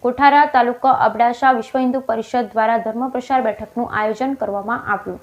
કોઠારા તાલુકા અબડાસા વિશ્વ હિન્દુ પરિષદ દ્વારા ધર્મ પ્રસાર બેઠકનું આયોજન કરવામાં આવ્યું।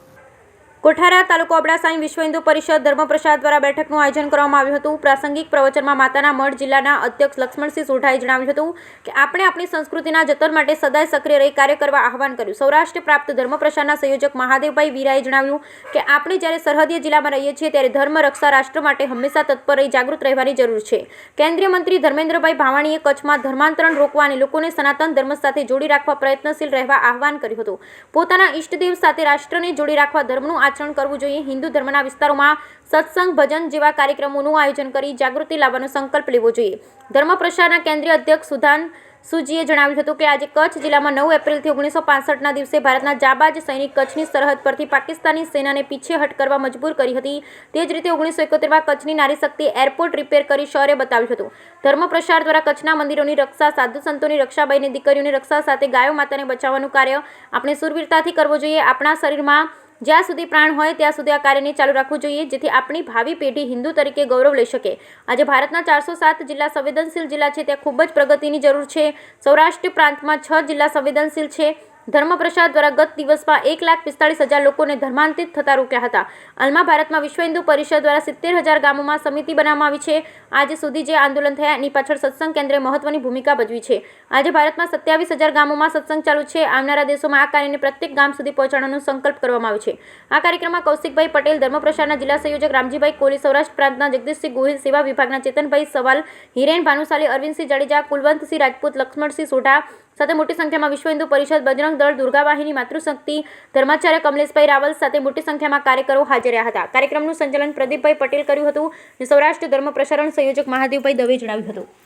કોઠારા તાલુકો અબડાસાની વિશ્વ હિન્દુ પરિષદ ધર્મ પ્રસાર દ્વારા બેઠકનું આયોજન કરવામાં આવ્યું હતું। પ્રાસંગિક પ્રવચનમાં માતાના મઢ જિલ્લાના અધ્યક્ષ લક્ષ્મણસિંહ સોઢાએ જણાવ્યું હતું કે આપણે આપણી સંસ્કૃતિના જતન માટે સદાય સક્રિય રહી કાર્ય કરવા આહવાન કર્યું। સૌરાષ્ટ્ર પ્રાપ્ત ધર્મ પ્રસારના સંયોજક મહાદેવભાઈ વીરાએ જણાવ્યું કે આપણે જ્યારે સરહદીય જિલ્લામાં રહીએ છીએ ત્યારે ધર્મ રક્ષા રાષ્ટ્ર માટે હંમેશા તત્પર રહી જાગૃત રહેવાની જરૂર છે। કેન્દ્રીય મંત્રી ધર્મેન્દ્રભાઈ ભાવાણીએ કચ્છમાં ધર્માંતરણ રોકવા અને લોકોને સનાતન ધર્મ સાથે જોડી રાખવા પ્રયત્નશીલ રહેવા આહવાન કર્યું હતું। પોતાના ઈષ્ટદેવ સાથે રાષ્ટ્રને જોડી રાખવા ધર્મનું આચરણ કરવું જોઈએ। હિન્દુ ધર્મના વિસ્તારોમાં સત્સંગ ભજન જેવા કાર્યક્રમોનું આયોજન કરી જાગૃતિ લાવવાનો સંકલ્પ લેવો જોઈએ। ધર્મ પ્રસારના કેન્દ્રીય અધ્યક્ષ સુધાન સુજીએ જણાવ્યું હતું કે આજે કચ્છ જિલ્લામાં 9 એપ્રિલથી 1965ના દિવસે ભારતના જાબાજ સૈનિક કચ્છની સરહદ પરથી પાકિસ્તાની સેનાને પીછેહટ કરવા મજબૂર કરી હતી। તે જ રીતે 1971માં કચ્છની નારી શક્તિએ એરપોર્ટ રિપેર કરી શૌર્ય બતાવ્યું હતું। ધર્મ પ્રસાર દ્વારા કચ્છના મંદિરોની રક્ષા, સાધુ સંતોની રક્ષા, બહેની દીકરીઓની રક્ષા સાથે ગાયો માતાને બચાવવાનું કાર્ય આપણે સુરવીરતાથી કરવું જોઈએ। આપણા શરીરમાં જ્યાં સુધી પ્રાણ હોય ત્યાં સુધી આ કાર્યને ચાલુ રાખવું જોઈએ જેથી આપણી ભાવિ પેઢી હિન્દુ તરીકે ગૌરવ લઈ શકે। આજે ભારતના 407 જિલ્લા સંવેદનશીલ જિલ્લા છે, ત્યાં ખૂબ જ પ્રગતિની જરૂર છે। સૌરાષ્ટ્ર પ્રાંતમાં 6 જિલ્લા સંવેદનશીલ છે। ધર્મ પ્રસાર દ્વારા ગત દિવસમાં 1,45,000 લોકોને ધર્માંતરિત થતા રોક્યા હતા। હાલમાં ભારતમાં વિશ્વ હિન્દુ પરિષદ દ્વારા 70,000 ગામોમાં સમિતિ બનાવવામાં આવી છે। આજ સુધી જે આંદોલન થયા એની પાછળ સત્સંગ કેન્દ્રે મહત્વની ભૂમિકા ભજવી છે। આજે ભારતમાં 27,000 ગામોમાં સત્સંગ ચાલુ છે। આવનારા દિવસોમાં આ કાર્યને પ્રત્યેક ગામ સુધી પહોંચાડવાનો સંકલ્પ કરવામાં આવ્યો છે। આ કાર્યક્રમમાં કૌશિકભાઈ પટેલ, ધર્મ પ્રસારના જિલ્લા સંયોજક રામજીભાઈ કોલી, સૌરાષ્ટ્ર પ્રાંતના જગદીશસિંહ ગોહિલ, સેવા વિભાગના ચેતનભાઈ સવાલ, હિરેન ભાનુશાલી, અરવિંદસિંહ જાડેજા, કુલવંતસિંહ રાજપૂત, લક્ષ્મણસિંહ સોઢા સાથે મોટી સંખ્યામાં વિશ્વ હિન્દુ પરિષદ, બજરંગ દળ, દુર્ગા વાહિની, માતૃશક્તિ, ધર્માચાર્ય કમલેશભાઈ રાવલ સાથે મોટી સંખ્યામાં કાર્યકરો હાજર રહ્યા હતા। કાર્યક્રમનું સંચાલન પ્રદીપભાઈ પટેલ કર્યું હતું અને સૌરાષ્ટ્ર ધર્મ પ્રસારણ સંયોજક મહાદેવભાઈ દવે જણાવ્યું હતું।